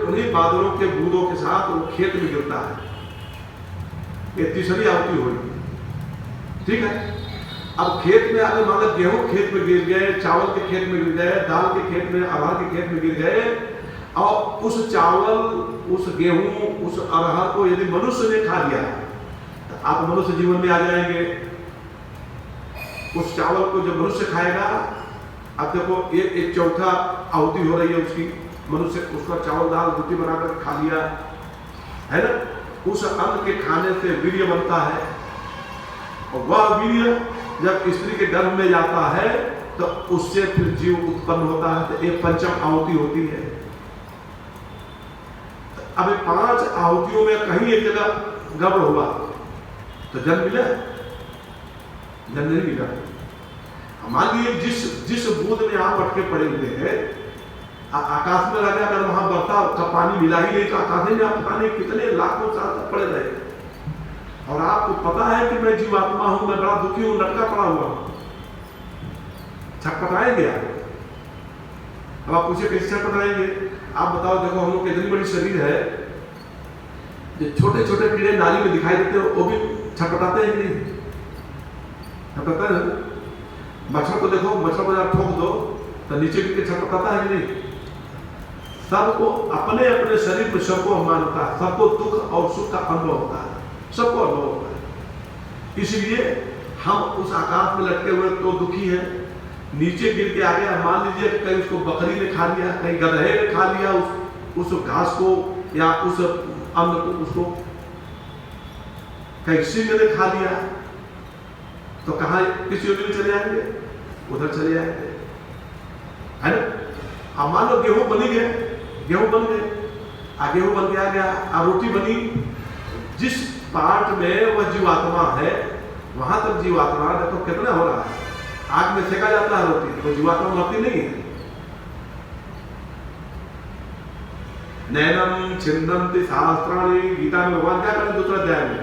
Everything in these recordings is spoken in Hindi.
उन्हीं बादलों के बूंदों के साथ वो खेत में गिरता है। ये तीसरी आहुति हुई। ठीक है, अब खेत में अगर मान लो गेहूं खेत में गिर गए, चावल के खेत में गिर गए, दाल के खेत में, अरहर के खेत में गिर गए, और उस चावल, उस गेहूं, उस अरहर को यदि मनुष्य ने खा लिया तो आप मनुष्य जीवन में आ जाएंगे। उस चावल को जब मनुष्य खाएगा, अब देखो एक चौथा आहुति हो रही है उसकी, मनुष्य उसका चावल दाल रोटी बनाकर खा लिया है ना, उस अन्न के खाने से वीर्य बनता है, और वह वीर्य जब स्त्री के गर्भ में जाता है तो उससे फिर जीव उत्पन्न होता है। तो एक पंचम आहुति होती है। अब 5 आहुतियों में कहीं एक जगह गड़बड़ हुआ तो जन्म मिला, जन्म नहीं मिला। मान लीजिए जिस बूंद में आप अटके पड़े हुए हैं, आकाश में लगा, अगर वहां बरसा का पानी मिला ही नहीं तो आकाश में आप पता नहीं कितने लाखों साल तक पड़े रहे, और आपको पता है कि मैं जीवात्मा हूं, मैं बड़ा दुखी हूं, लटका पड़ा हुआ हूं, छटपटाएंगे आप? अब आप पूछे कैसे छटपटाएंगे? आप बताओ, देखो हम लोग की इतनी बड़ी शरीर है, जो छोटे छोटे कीड़े नाली में दिखाई देते हैं वो भी छटपटाते हैं कि नहीं? छटपटाते हैं। मच्छर को देखो, मच्छर को जब ठोक दो तो नीचे गिर के छटपटाता है कि नहीं? सबको अपने अपने शरीर में सबको अभिमान होता है, सबको दुख और सुख का अनुभव होता है, सबको अनुभव होता है। इसलिए हम उस आकाश में लटके हुए तो दुखी है, नीचे गिर के आ गया, मान लीजिए कहीं उसको बकरी ने खा लिया, कहीं गधे ने खा लिया उस घास को, या उस अन्न को, उसको कहीं सिंह ने खा लिया, तो कहाँ किस योजना में चले जाएंगे? उधर चले जाएंगे, है ना। अब मान लो गेहूं बनी गए, गेहूं बन गए, गेहूं बन के आ गया, रोटी बनी, जिस पार्ट में वह जीवात्मा है वहां तक जीवात्मा देखो कितना हो रहा है, आग में सेका जाता है रोटी, तो जीवात्मा मरती नहीं है। नैनम छिंदन्ति शास्त्राणि, गीता में भगवान क्या करें दूसरा अध्याय में,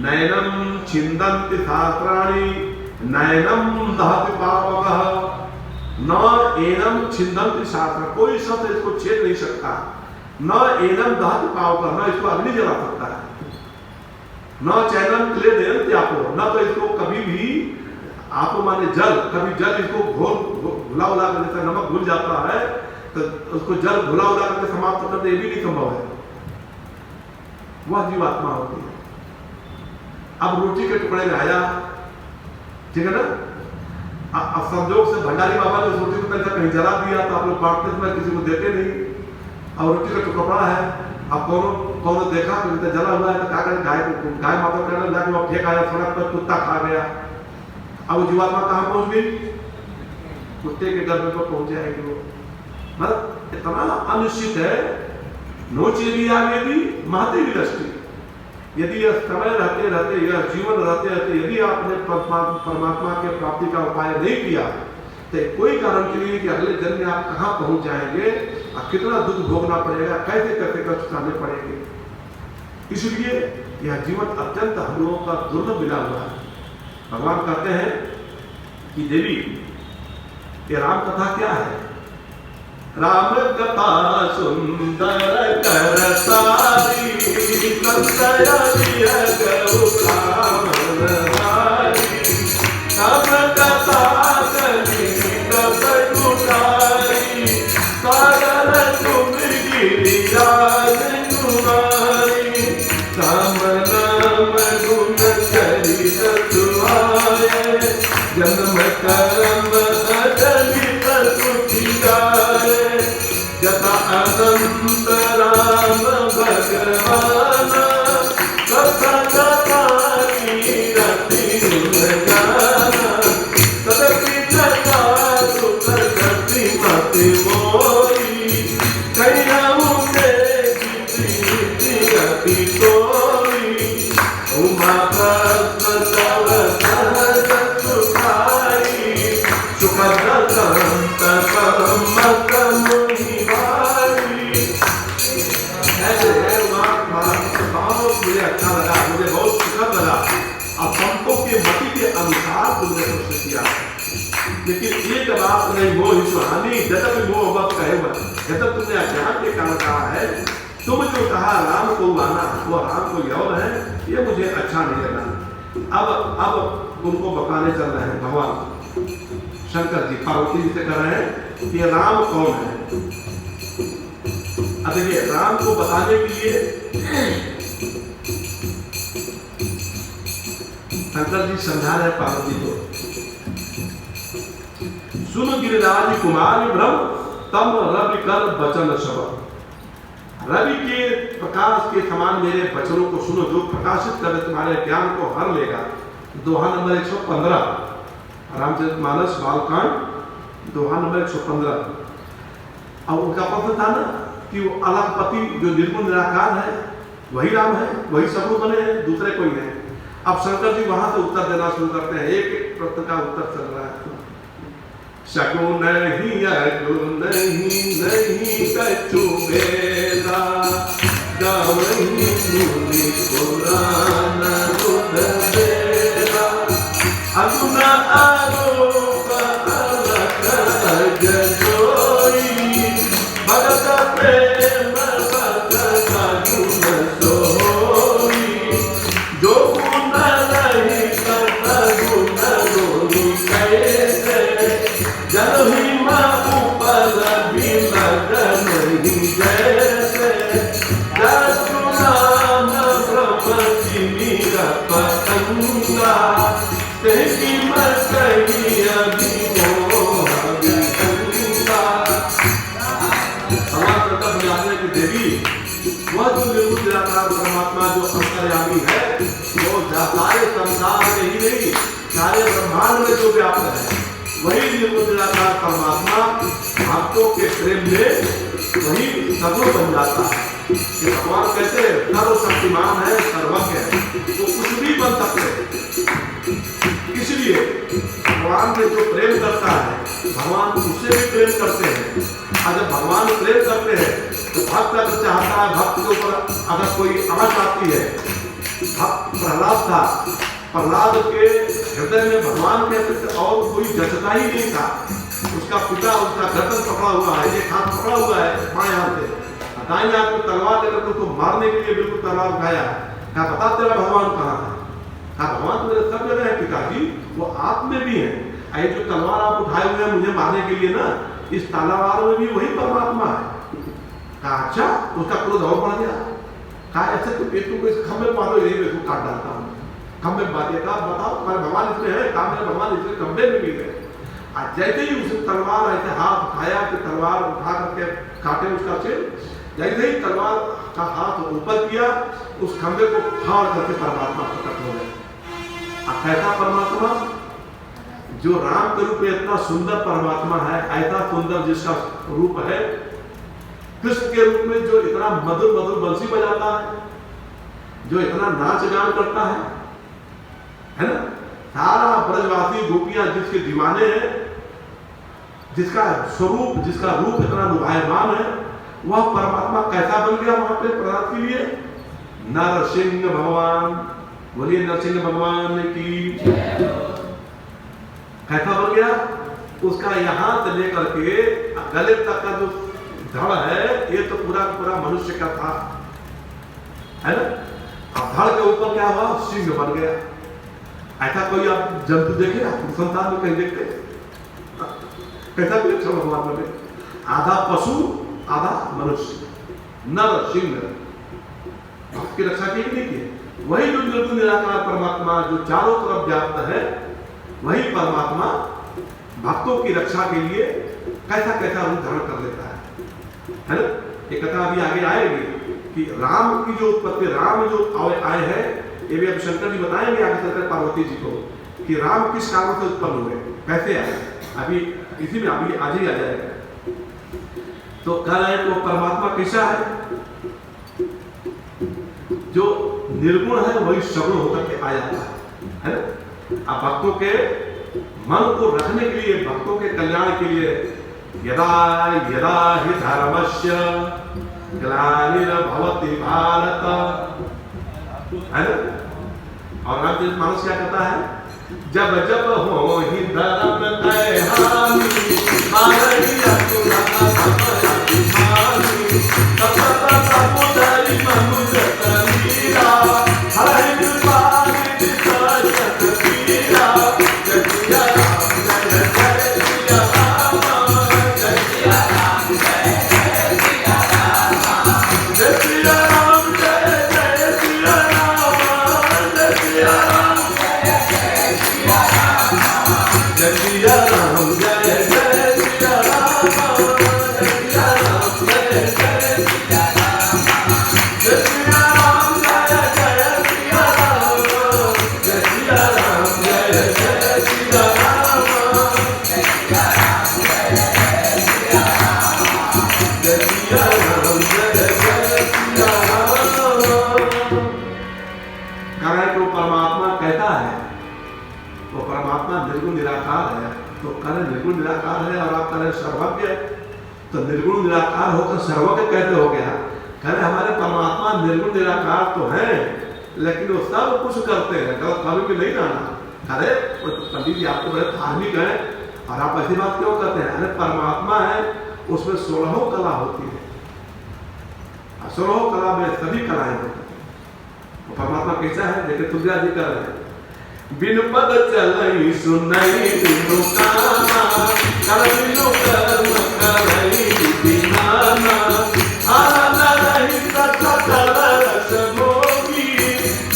नैनम छिंदन्ति शास्त्राणि नैनम दहति पावकः न एनम छिंदन्ति शास्त्र, कोई शब्द इसको छेद नहीं सकता, न एनम दहति पावकः, न इसको अग्नि जला सकता है, न चैनम क्लेदयन्ति आपो, न तो इसको कभी भी आपको माने जल, कभी जल इसको घुला उला कर, जैसे नमक घुल जाता है तो उसको जल घुला उला करके समाप्त करते, ये भी नहीं संभव है। वह जीवात्मा होती है। अब रोटी के टुकड़े में आया, ठीक है ना, अब संजोग से भंडारी बाबा ने उस रोटी को कहीं जला दिया तो आप लोग बांटते समय किसी को देते नहीं, अब रोटी का टुकड़ा है, अब कौन देखा तो जला हुआ है तो क्या करें, गाय माता करने जाके वह फेंक आया सड़क पर, कुत्ता खा गया, अब जीवात्मा कहाँ पहुंच गई? कुत्ते के गर्भ पर पहुंच जाएगी वो। मतलब इतना अनिश्चित है, नोचेरी आगे भी महती भी दृष्टि, यदि यह समय रहते रहते, यह जीवन रहते रहते यदि आपने परमात्मा के प्राप्ति का उपाय नहीं किया तो कोई कारण के लिए कि अगले जन्म में आप कहाँ पहुंच जाएंगे और कितना दुख भोगना पड़ेगा, कैसे कैसे कष्ट उठाने पड़ेंगे। इसलिए यह जीवन अत्यंत हम लोगों का दुर्लभ मिला हुआ है। भगवान कहते हैं कि देवी, ये राम कथा क्या है? राम कथा सुंदर कर सारी, राम कथा करी कब गुटारी, सागर तुम गिरिराज कुमारी, राम नाम गुण करी रसुआए, जन्म कर्म अजलित सुखी गाए, जथा अनंत राम भगवान, कथा कथा की रति जाना, सदपि कथा सुख गति मति मोरी, कहियाऊ के गीति रति सोई, उमा भस्म तव सहज सुखाई, सुखद संत मत मुनि भाई, नहीं मोहि सुहानी जगत मोह बस कहे बस। जब तुमने अज्ञान के कारण कहा है, तुम जो कहा राम को आना, वो राम को यौन है, ये मुझे अच्छा नहीं लगा। अब उनको बताने चल रहे हैं भगवान शंकर जी पार्वती जी से कह रहे हैं कि राम कौन है। अब देखिए राम को बताने के लिए शंकर जी समझा रहे पार्वती को, सुन गिरिराज कुमार ब्रह्म तम रवि कर बचन शब्द। रवि के प्रकाश के समान मेरे वचनों को सुनो, जो प्रकाशित करे तुम्हारे ज्ञान को हर लेगा। दोहा नंबर 115 रामचरितमानस बालकांड दोहा नंबर 115। अब उनका प्रश्न था ना कि वो अलगपति जो निर्गुण निराकार है वही राम है, वही सब बने हैं, दूसरे कोई नहीं। अब शंकर जी वहां से उत्तर देना शुरू करते हैं, एक एक प्रश्न का उत्तर चल रहा है। शगुन नहीं अगुन नहीं कछु बेदा, गावहीं मुनि पुराण रुद बेदा। अगुन आरोप अलग जोई, भगत प्रेम भगत गुण सोई। जो गुण नहीं करता गुण रोगी कैसे, जनही ऊपर भी लगन नहीं जैसे। जसु नाम ब्रह्म की मीरा पतंगा, तेरी मत कही अभी मोह विभंगा। हमारा प्रकट जाने की देवी वह जो निर्गुण निराकार परमात्मा जो अंतर्यामी है, वो सारे संसार में ही नहीं सारे ब्रह्मांड में जो व्याप्त है, वही निर्गुण निराकार परमात्मा भक्तों के प्रेम में वही सगुण बन जाता है। कि भगवान कहते हैं सर्वशक्तिमान है, सर्वज्ञ है, तो कुछ भी बन सकते हैं। इसलिए भगवान से जो प्रेम करता है, भगवान उससे भी प्रेम करते हैं। और जब भगवान प्रेम करते हैं तो भक्त अगर चाहता है, भक्त के ऊपर अगर कोई आँच आती है, भक्त प्रहलाद था, प्रहलाद के हृदय में भगवान के और कोई जचता ही नहीं था। उसका पिता उसका गर्दन पकड़ा हुआ है, एक हाथ पकड़ा हुआ है बाएं हाथ से, दाएं हाथ में तलवार लेकर उसको मारने के लिए बिल्कुल तलवार उठाया। क्या बता तेरा भगवान कहाँ है? हाँ भगवान तो मेरे सब जगह है पिताजी, वो आप में भी है। ये जो तलवार आप उठाए हुए हैं मुझे मारने के लिए ना, इस तलवार में भी वही परमात्मा है। कहा अच्छा, उसका क्रोध और बढ़ गया। कहा ऐसे तो पेटू को इस खम्भे मारो, यही मैं काट डालता हूँ। खम्भे बातें का बताओ तुम्हारे भगवान इसमें है, कहा मेरे भगवान इसमें खम्भे में भी है। जैसे ही उसे तलवार ऐसे हाथ उठाया कि तलवार उठा करके काटे उसका सिर, जैसे ही तलवार का हाथ ऊपर किया, उस खंभे को फाड़ करके परमात्मा प्रकट हो गए। कैसा परमात्मा? जो राम के रूप में इतना सुंदर परमात्मा है, ऐसा सुंदर जिसका रूप है, कृष्ण के रूप में जो इतना मधुर मधुर बंसी बजाता है, जो इतना नाच गान करता है ना? सारा ब्रजवासी गोपियां जिसके दीवाने हैं, जिसका स्वरूप जिसका रूप इतना लुभायमान है, वह परमात्मा कैसा बन गया वहां पे प्रहलाद के लिए? नरसिंह भगवान, बोलिए नरसिंह भगवान की। कैसा बन गया? उसका यहां से लेकर के गले तक का जो धड़ है, ये तो पूरा पूरा मनुष्य का था, है ना? अब धड़ के ऊपर क्या हुआ? सिंह बन गया। ऐसा कोई आप जंतु देखे आप संसार में कहीं देखते? कैसा भी अच्छा भगवान बने, आधा पशु आधा मनुष्य, नर सिंह की रक्षा की नहीं की। वही जो निर्गुण निराकार परमात्मा जो चारों तरफ व्याप्त है, वही परमात्मा भक्तों की रक्षा के लिए कैसा कैसा रूप धारण कर लेता है ना? ये कथा अभी आगे आएगी कि राम की जो उत्पत्ति, राम जो आए हैं, ये भी अब शंकर जी बताएंगे आगे चलकर पार्वती जी को कि राम किस कारण से उत्पन्न हुए, कैसे आए। अभी इसी में अभी आज ही आ जाएगा। तो कह रहे हैं तो परमात्मा कैसा है? जो निर्गुण है वही सगुण होकर के आ जाता है ना? अब भक्तों के मन को रखने के लिए, भक्तों के कल्याण के लिए, यदा यदा हि धर्मस्य ग्लानिर्भवति भारत, है ना? और रामचरितमानस क्या कहता है? जब जब हो ही धर्म कह हानि, तो निर्गुण निराकार होकर सर्वज्ञ कैसे हो गया? कहते हमारे परमात्मा निर्गुण निराकार तो है, लेकिन वो सब कुछ करते हैं, कभी भी नहीं जाना। अरे पंडित जी आप तो बड़े धार्मिक हैं और आप ऐसी बात क्यों करते हैं? अरे परमात्मा है, उसमें 16 कला होती है, 16 कला में सभी कलाएं होती है। परमात्मा कैसा है? देखिए तुलसीदास जी कर रहे हैं, बिन पद चलई सुनई बिनु काना, कर बिनु कर्म करई बिनाना, आनंद रहित सकल रस भोगी,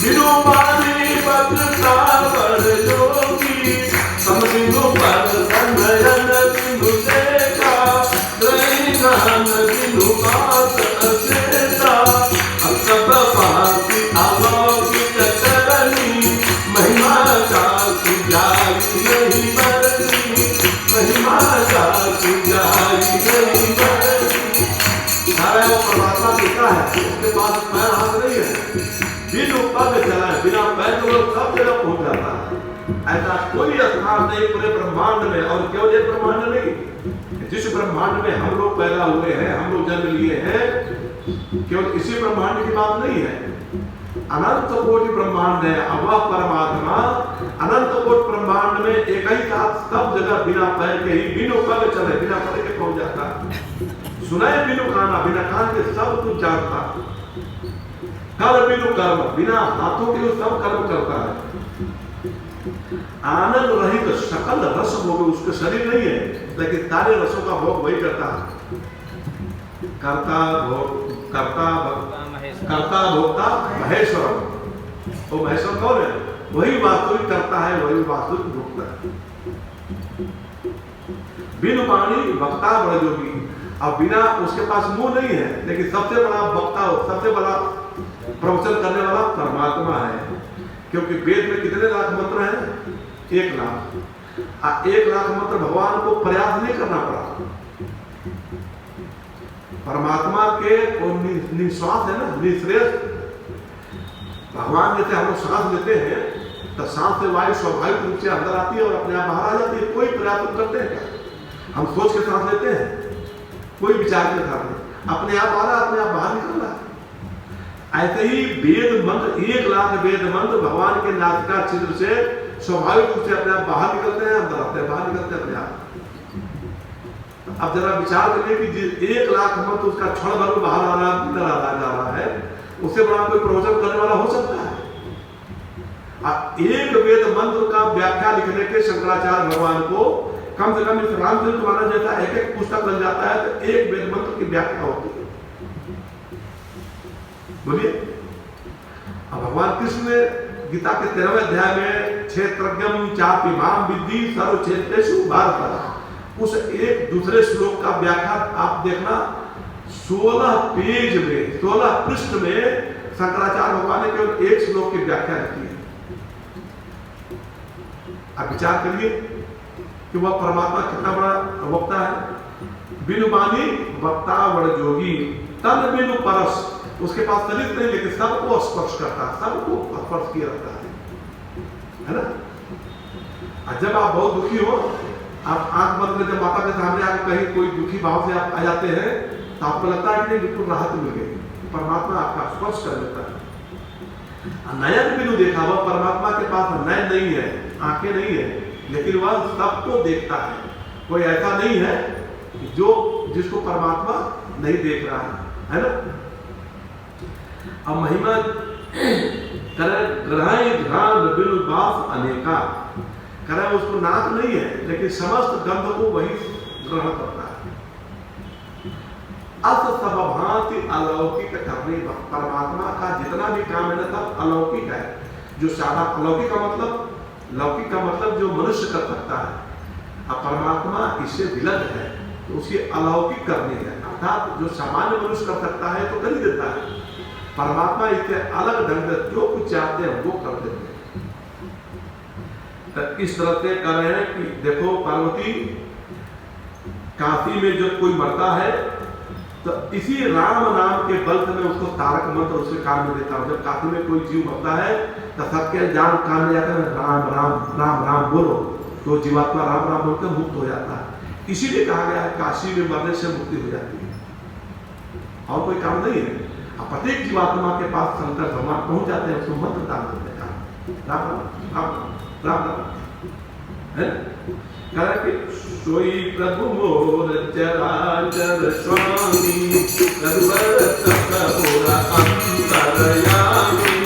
बिनु वाणी बचता बड़ जोगी, सम बिनु पर संयन बिनु देखा, त्रयी ज्ञान बिनु बात अचेता, अकब पाति अलौकिक करनी, महिमा का सुजाई नहीं बरनी, महिमा का सुजाई नहीं बरनी। सारा वो परमात्मा दिखता है, उसके पास पैर हाथ नहीं है, बिनु पग चलाए, बिना पैर के वो सब जगह पहुंच जाता है। ऐसा कोई स्थान नहीं पूरे ब्रह्मांड में, और केवल एक ब्रह्मांड नहीं, जिस ब्रह्मांड में हम लोग पैदा हुए हैं, हम लोग जन्म लिए हैं, केवल इसी ब्रह्मांड की बात नहीं है, अनंत कोटि ब्रह्मांड है। अब वह परमात्मा अनंत कोटि ब्रह्मांड में एक ही साथ सब जगह बिना पैर के ही, बिनु पग चले, बिना पैर के पहुंच जाता है। सुनाए बिनु काना, बिना कान के सब कुछ जानता, कर बिनु कर्म, बिना हाथों के सब कर्म करता है। आनंद रहित सकल रस भोग, उसके शरीर नहीं है, लेकिन सारे रसों का भोग वही करता है। कर्ता भोग, कर्ता भोक्ता महेश्वर, वो महेश्वर कौन है? वही वास्तविक करता है, वही वास्तविक भोक्ता है। बिनु वाणी वक्ता बड़ जोगी, अब बिना उसके पास मुंह नहीं है, लेकिन सबसे बड़ा वक्ता, सबसे बड़ा प्रवचन करने वाला परमात्मा है। क्योंकि वेद में कितने लाख मंत्र हैं? 1 लाख। 1 लाख मंत्र भगवान को प्रयास नहीं करना पड़ा। परमात्मा के निश्वास है ना, निश्रेष। भगवान जैसे हम लोग सांस लेते हैं तो सांस से वायु स्वाभाविक रूप से अंदर आती है और अपने आप बाहर आ जाती है। कोई प्रयास करते हैं क्या? हम सोच के सांस लेते हैं, कोई विचार के साथ नहीं, अपने आप आ रहा, अपने आप बाहर निकल रहा। ऐसे ही वेद मंत्र, 1 लाख वेद मंत्र भगवान के नासिका छिद्र से स्वाभाविक रूप से अपने आप बाहर निकलते हैं, अंदर आते हैं, बाहर निकलते हैं अपने आप। अब जरा विचार करिए कि 1 लाख मंत्र उसका क्षण भर में बाहर आ रहा, अंदर आ रहा है, उससे बड़ा कोई प्रवचन करने वाला हो सकता है? एक वेद मंत्र का व्याख्या लिखने के शंकराचार्य भगवान को कम से कम इस रामचरित मानस जैसा एक पुस्तक बन जाता है, तो एक वेद मंत्र की व्याख्या होती है। बोलिए, अब भगवान कृष्ण ने गीता के 13वें अध्याय में क्षेत्रज्ञम चापिमाम विद्धि सर्व क्षेत्रेषु भारत, उस एक दूसरे श्लोक का व्याख्या आप देखना 16 पेज में, 16 पृष्ठ में शंकराचार्य भगवान ने केवल एक श्लोक की व्याख्या की है। आप विचार करिए कि वह परमात्मा कितना बड़ा वक्ता है। बिनु वाणी वक्ता बड़ जोगी, तन बिनु परस, उसके पास चलित नहीं, लेकिन सबको स्पर्श करता है, सबको स्पर्श किया रहता है ना। जब आप बहुत दुखी हो, आप आंख बंद करके माता के सामने आकर कहीं कोई दुखी भाव से आप आ जाते हैं, तो आपको लगता है कि बिल्कुल राहत मिल गई, परमात्मा आपका स्पर्श कर देता है। नयन बिनु देखा, वह परमात्मा के पास नयन नहीं है, आंखें नहीं है, लेकिन वह सबको देखता है, कोई ऐसा नहीं है जो जिसको परमात्मा नहीं देख रहा है ना। अब महिमा करे ग्रहाई घ्राण बिलबास अनेका, करे उसको नाक नहीं है लेकिन समस्त गंध को वही ग्रहण करता है। अस सब भांति अलौकिक करने, परमात्मा का जितना भी काम है ना सब अलौकिक है। जो सारा अलौकिक का मतलब, लौकिक का मतलब जो मनुष्य कर सकता है, अब परमात्मा इससे विलग है तो उसकी अलौकिक करनी है, अर्थात जो सामान्य मनुष्य कर सकता है तो कर ही देता है। परमात्मा इससे अलग ढंग से जो कुछ चाहते हैं वो कर देते हैं। तो इस तरह से कर रहे हैं कि देखो पार्वती, काशी में जब कोई मरता है तो इसी राम नाम के बल से मैं उसको तारक मंत्र उसके कान में देता हूँ। जब काशी में कोई जीव मरता है तो सबके जान कान में जाकर राम राम राम राम बोलो तो जीवात्मा राम राम बोलकर मुक्त हो जाता है। इसीलिए कहा गया है काशी में मरने से मुक्ति हो जाती है, और कोई काम नहीं है। प्रत्येक जीवात्मा के पास शंकर भगवान पहुंच जाते हैं, उसको मंत्र दान करते हैं राम राम राम राम राम है। कि सोई प्रभु मोर चराचर स्वामी, रघुवर सतपुरा अंतरयामी,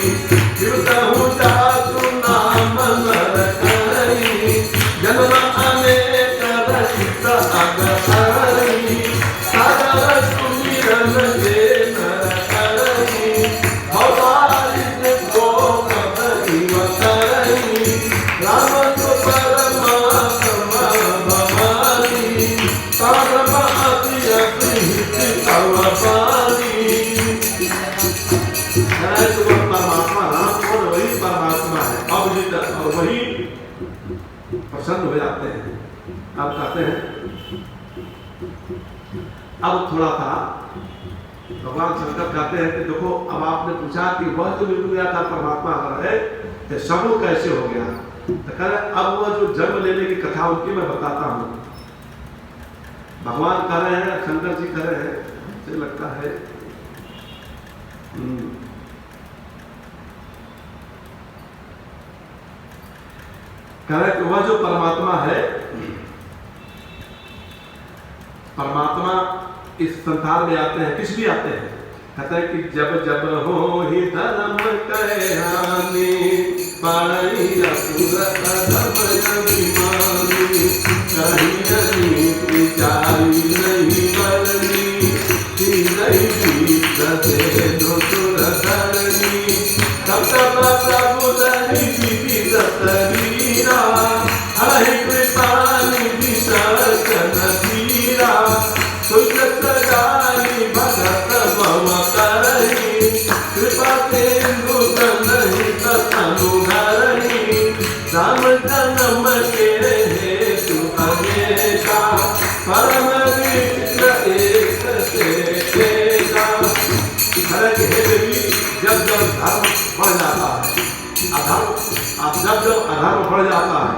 कीर्तहु जातु नाम नर करी, जन्म अनेक रहित अगहरी, सागर सुमिरन के नर करी, भवारित भोग भरिव करई, राम तो परमात्मा भवानी, परम अति अतिहित अवपानी। परमात्मा राम और वही परमात्मा है, अवजित और वही प्रसन्न हो जाते हैं। अब कहते हैं, अब थोड़ा सा भगवान शंकर कहते हैं कि देखो अब आपने पूछा कि वह जो मिल गया था परमात्मा अगर है तो सगुण कैसे हो गया, तो कह रहे अब वह जो जन्म लेने की कथा उनकी मैं बताता हूँ। भगवान कह रहे हैं, शंकर जी कह रहे हैं, मुझे लगता है कह रहे कि वह जो परमात्मा है, परमात्मा इस संसार में आते हैं, किस लिए आते हैं? कहते हैं कि जब जब हो ही धर्म कहानी, पाई असुर अधम अभिमानी, कहीं नीति जाई नहीं बरनी, नहीं बीत से सुर धरनी, तब तब प्रभु दही विविध शरीरा, हरि कृपा निधि सचन धीरा, सुख सगाई भगत भव करही, कृपा तेंदु नहीं तनु धरही, राम जन्म के हेतु अनेका, परम विचित्र एक से एका। जब जब धर्म बढ़ जाता है, जब अधर्म बढ़ जाता है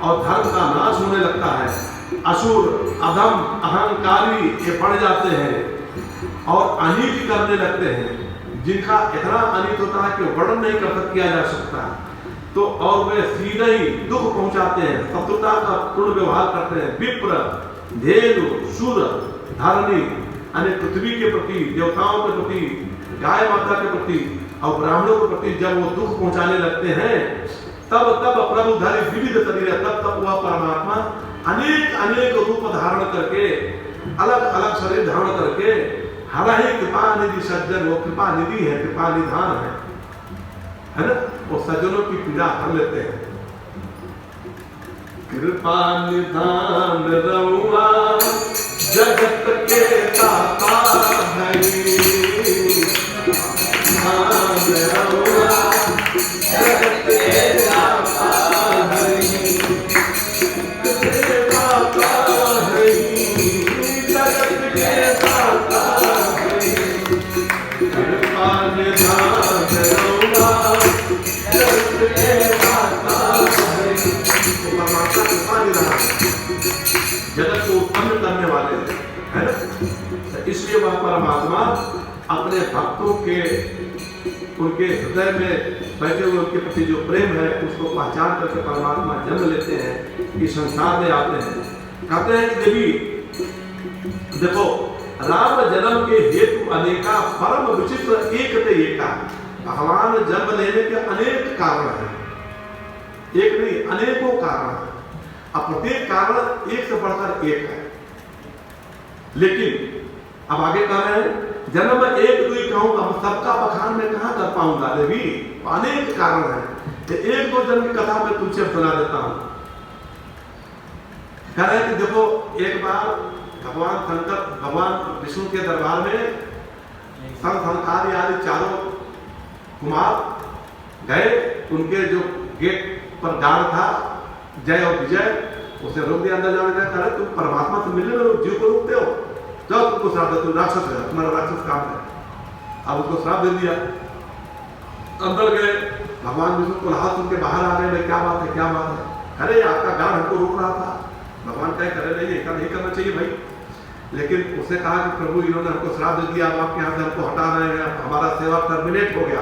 और धर्म का नाश होने लगता है, असुर अधम अहंकारी ये बढ़ जाते हैं और अनित करने लगते हैं, जिनका इतना अनित होता है कि वर्णन नहीं किया जा सकता, तो और वे सीधे ही दुख पहुंचाते हैं, शत्रुता का पूर्ण व्यवहार करते हैं। विप्र, धेनु, सुर, धरणी यानी पृथ्वी के प्रति, देवताओं के प्रति, गाय माता के प्रति और ब्राह्मणों के प्रति जब वो दुख पहुंचाने लगते हैं, तब तब प्रभु धारी विविध शरीर, तब वह परमात्मा अनेक अनेक रूप धारण करके, अलग अलग शरीर धारण करके, हर ही कृपा निधि सज्जन, वो कृपा निधि है, कृपा निधान है ना, वो सज्जनों की पीड़ा हर लेते हैं। कृपा निधान रहुआ जगत के दाता हरि, निधान रहुआ जगत के दाता हरि, जगत को उत्पन्न करने वाले है ना, इसलिए वह परमात्मा अपने भक्तों के उनके हृदय में बैठे हुए उनके प्रति जो प्रेम है उसको पहचान करके परमात्मा जन्म लेते हैं, इस संसार में आते हैं। कहते हैं कि देवी देखो, राम जन्म के हेतु अनेका परम विचित्र एक ते एका। भगवान जन्म लेने के अनेक कारण हैं, एक नहीं अनेकों कारण हैं। अब प्रत्येक कारण एक से बढ़कर एक है। लेकिन अब आगे कह रहे हैं, जन्म एक दुई कहूंगा, अब सबका बखान में कहां कर पाऊंगा देवी, अनेक कारण है। तो एक दो जन्म की कथा मैं तुझसे सुना देता हूं। कह रहे कि देखो, एक बार भगवान शंकर भगवान विष्णु के दरबार में संघारी आदि चारों कुमार गए। उनके जो गेट पर गार्ड था जय और विजय, उसे रोक दिया अंदर जाने का। कह रहे तुम परमात्मा से मिलने में जीव को रोकते हो, जाओ तुमको श्राप दे, तुम राक्षस है, तुम्हारा राक्षस काम है। अब उसको श्राप दे दिया। अंदर गए, भगवान विष्णु को हाथ सुन के बाहर आ गए, भाई क्या बात है, क्या बात है। अरे आपका गार्ड हमको रोक रहा था। भगवान क्या करे, नहीं ऐसा नहीं करना चाहिए भाई। लेकिन उसने कहा कि प्रभु इन्होंने हमको श्राप दे दिया, अब आपके यहाँ से हमको हटा रहे हैं, हमारा सेवा टर्मिनेट हो गया,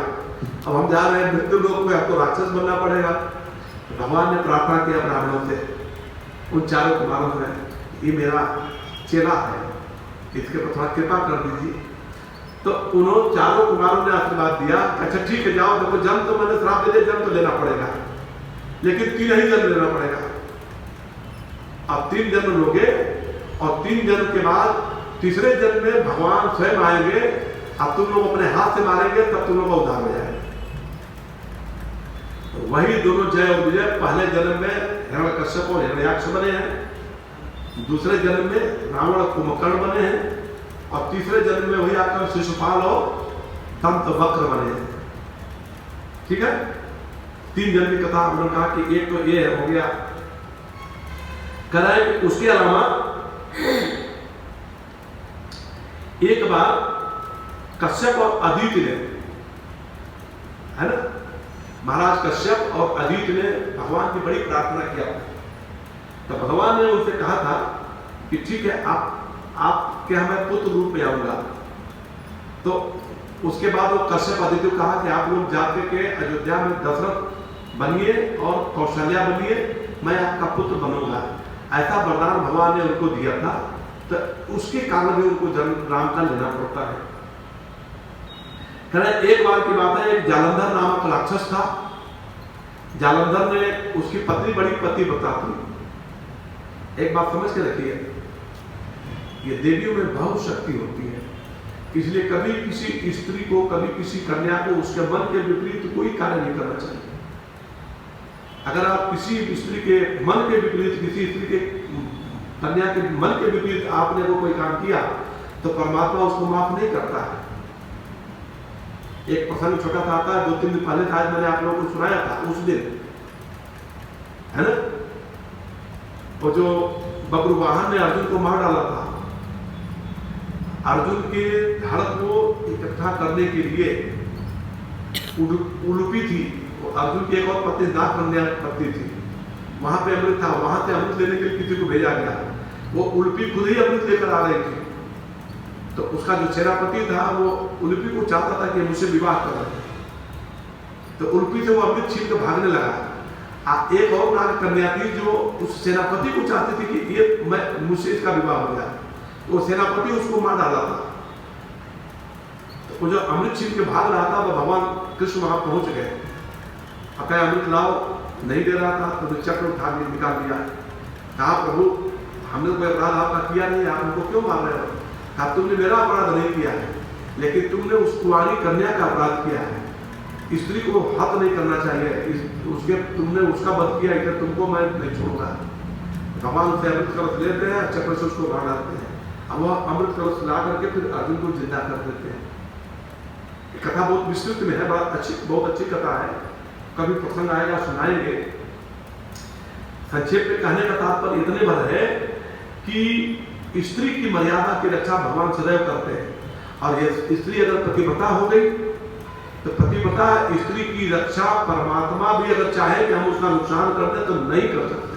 अब हम जा रहे हैं मृत्यु लोक में, हमको राक्षस बनना पड़ेगा। तो भगवान ने प्रार्थना किया ब्राह्मणों से, उन चारों कुमारों से, ये मेरा चेला है, इसके पर थोड़ा कृपा कर दीजिए। तो उन्होंने चारों कुमारों ने आशीर्वाद दिया, अच्छा ठीक है जाओ, देखो जन्म तो मैंने श्राप दे दिया, जन्म तो लेना पड़ेगा, लेकिन 3 ही जन्म लेना पड़ेगा। अब 3 जन्म लोगे और 3 जन्म के बाद तीसरे जन्म में भगवान स्वयं आएंगे। अब तुम लोग अपने हाथ से मारेंगे, तब तुम लोग का उद्धार हो जाएगा। तो वही दोनों जय और विजय पहले जन्म में हिरण्यकश्यप और हिरण्याक्ष बने हैं, दूसरे जन्म में रावण कुंभकर्ण बने हैं, और तीसरे जन्म में वही आकर शिशुपाल और दंतवक्र बने हैं। ठीक है, 3 जन्म की कथा हमने कहा कि एक तो ये हो गया। कराए उसके अलावा एक बार कश्यप और अदिति ने, है ना, महाराज कश्यप और अदिति ने भगवान की बड़ी प्रार्थना किया। तो भगवान ने उनसे कहा था कि ठीक है, आपके मैं पुत्र रूप में आऊंगा। तो उसके बाद वो कश्यप अदिति को कहा कि आप लोग जाके के अयोध्या में दशरथ बनिए और कौशल्या बनिए, मैं आपका पुत्र बनूंगा। ऐसा वरदान भगवान ने उनको दिया था। तो उसके कारण भी उनको जन्म राम का लेना पड़ता है। एक बार की बात है, एक जालंधर नामक राक्षस था। जालंधर ने, उसकी पत्नी बड़ी पतिव्रता थी। एक बात समझ के रखिए, ये देवियों में बहुत शक्ति होती है, इसलिए कभी किसी स्त्री को, कभी किसी कन्या को उसके मन के विपरीत कोई कार्य नहीं करना चाहिए। अगर आप किसी स्त्री के मन के विपरीत, किसी स्त्री के कन्या के मन के विपरीत आपने वो कोई काम किया, तो परमात्मा उसको माफ नहीं करता है। एक प्रसंग छोटा सा आता है, 2-3 दिन पहले शायद मैंने आप लोगों को सुनाया था। उस दिन, है ना, वो जो बब्रुवाहन ने अर्जुन को मार डाला था, अर्जुन के धड़ को इकट्ठा करने के लिए उलूपी थी, अर्जुन की एक और पत्नी नागकन्या पत्नी थी, वहां पे अमृत था, वहां से अमृत लेने के लिए किसी को भेजा गया। वो उलूपी खुद ही अमृत लेकर आ रही थी। तो उसका जो सेनापति था वो उलूपी को चाहता था कि मुझसे विवाह कर, तो उलूपी से वो अमृत छीन कर भागने लगा। एक और नागकन्या थी जो उस सेनापति को चाहती थी कि ये मैं मुझसे इसका विवाह हो जाए, तो सेनापति उसको मार डाला था। तो वो जो अमृत छीन के भाग रहा था, वो भगवान कृष्ण वहां पहुंच गए। अब अमृत लाओ, नहीं दे रहा था, तो चक्र उठा के निकाल दिया। कहा प्रभु हमने कोई अपराध आपका किया नहीं, आप हमको क्यों मार रहे हो? कहा तुमने मेरा अपराध नहीं किया है, लेकिन तुमने उस कुंवारी कन्या का अपराध किया है। स्त्री को हत नहीं करना चाहिए, उसके तुमने उसका वध किया, इधर तुमको मैं नहीं छोड़ूंगा। भगवान उसे अमृत कलश लेते हैं, चक्र से उसको मार डालते हैं। अब वह अमृत कलश ला करके फिर अर्जुन को जिंदा कर देते हैं। कथा बहुत विस्तृत में है, बहुत अच्छी कथा है, कभी प्रसंग आएगा सुनाएंगे। संक्षेप में कहने का तात्पर्य इतने भर है कि स्त्री की मर्यादा की रक्षा भगवान सदैव करते हैं। और ये स्त्री अगर पतिव्रता हो गई, तो पतिव्रता स्त्री की रक्षा परमात्मा भी अगर चाहे कि हम उसका नुकसान कर दें तो नहीं कर सकते।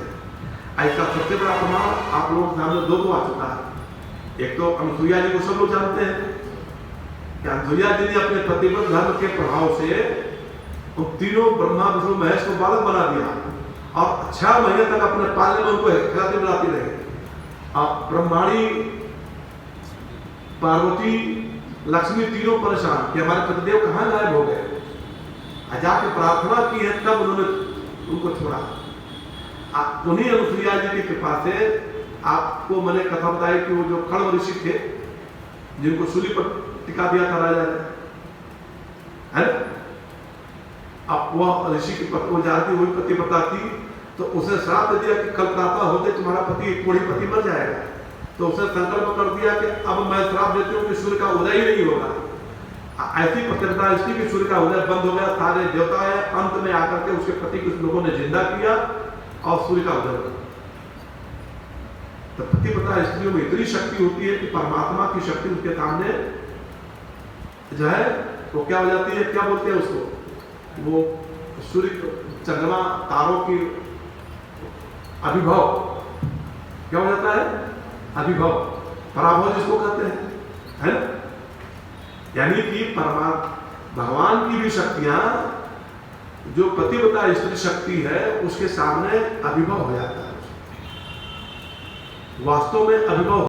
ऐसा सबसे बड़ा प्रमाण आप लोगों के सामने दो आ चुका है। एक तो अनसुईया जी को सब लोग जानते हैं कि अनसुईया जी ने अपने पतिव्रत धर्म के प्रभाव से उन तीनों ब्रह्मा विष्णु महेश को बालक बना दिया, और 6 महीने तक अपने पालने में उनको खिलाती बनाती रही। अब ब्रह्माणी, पार्वती, लक्ष्मी तीनों परेशान कि हमारे पतिदेव कहाँ गायब हो गए। जाके प्रार्थना की है तब उन्होंने उनको छोड़ा। उन्हीं अनुसुईया जी की कृपा से आपको मैंने कथा बताई कि वो जो खड़ग ऋषि थे जिनको सूली पर टिका दिया था राजा ने, है ना, अब वह ऋषि की पत्नी वो जाती हुई पति बताती तो उसे श्राप दे दिया कि कल प्रातः होते तुम्हारा पति कोढ़ी पति मर जाएगा। तो उसने संकल्प कर दिया कि अब मैं श्राप देती हूँ कि सूर्य का उदय ही नहीं होगा। ऐसी पत्रता इसकी कि सूर्य का उदय बंद हो गया, सारे देवता है अंत में आकर के उसके पति कुछ लोगों ने जिंदा किया और सूर्य का उदय हुआ। तो पतिव्रता स्त्रियों में इतनी शक्ति होती है कि परमात्मा की शक्ति उसके सामने जो है वो क्या हो जाती है, क्या बोलते हैं उसको, वो सूर्य चंद्रमा तारों की अभिभव क्या हो जाता है, अभिभव, पराभव जिसको कहते हैं, है ना। यानी कि परमात्मा भगवान की भी शक्तियां जो पतिव्रता स्त्री शक्ति है उसके सामने अभिभव हो जाता है, वास्तव में अभिभव